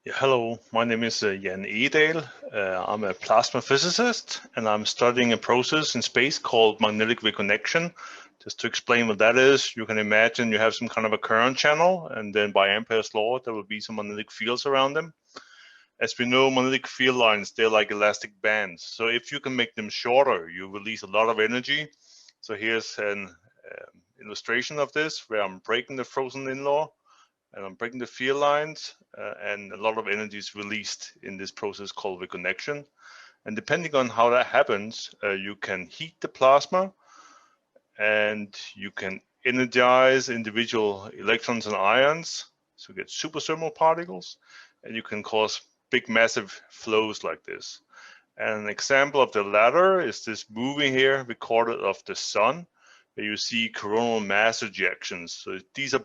Yeah, hello, my name is Jan Edal. I'm a plasma physicist and I'm studying a process in space called magnetic reconnection. Just to explain what that is, you can imagine you have some kind of a current channel, and then by Ampere's law, there will be some magnetic fields around them. As we know, magnetic field lines, they're like elastic bands. So if you can make them shorter, you release a lot of energy. So here's an illustration of this where I'm breaking the frozen-in law and I'm breaking the field lines, and a lot of energy is released in this process called reconnection. And depending on how that happens, you can heat the plasma and you can energize individual electrons and ions, so you get super thermal particles, and you can cause big massive flows like this. And an example of the latter is this movie here recorded of the sun, where you see coronal mass ejections. So these are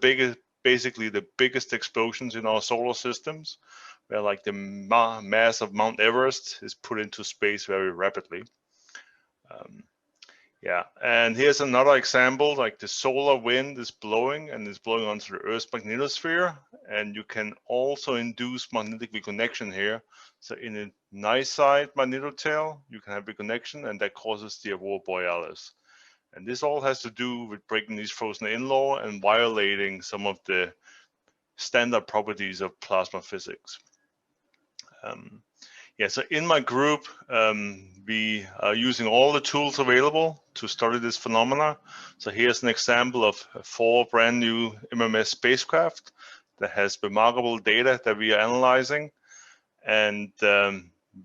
basically the biggest explosions in our solar systems, where like the mass of Mount Everest is put into space very rapidly. Yeah, and here's another example, like the solar wind is blowing and is blowing onto the Earth's magnetosphere, and you can also induce magnetic reconnection here. So in a nice side magnetotail, you can have reconnection, and that causes the aurora borealis. And this all has to do with breaking these frozen-in law and violating some of the standard properties of plasma physics. Yeah, so in my group, we are using all the tools available to study this phenomena. So here's an example of 4 brand new MMS spacecraft that has remarkable data that we are analyzing. And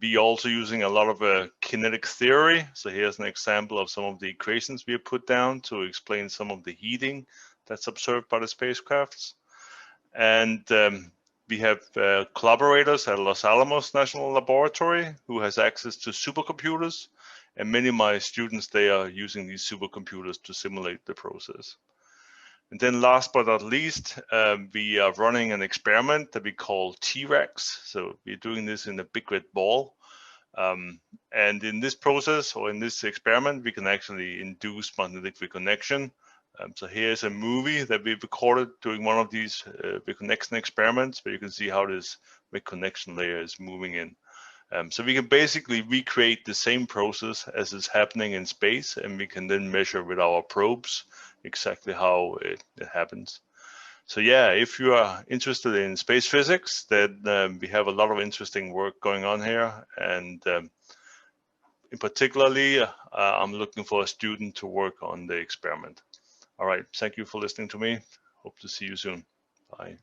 we also using a lot of kinetic theory. So here's an example of some of the equations we have put down to explain some of the heating that's observed by the spacecrafts. And we have collaborators at Los Alamos National Laboratory who has access to supercomputers, and many of my students, they are using these supercomputers to simulate the process. And then last but not least, we are running an experiment that we call T-Rex. So we're doing this in a big red ball. And in this process, or in this experiment, we can actually induce magnetic reconnection. So here's a movie that we recorded during one of these reconnection experiments, where you can see how this reconnection layer is moving in. So we can basically recreate the same process as is happening in space, and we can then measure with our probes exactly how it happens. So yeah, if you are interested in space physics, then we have a lot of interesting work going on here, and in particularly, I'm looking for a student to work on the experiment. All right, thank you for listening to me. Hope to see you soon. Bye.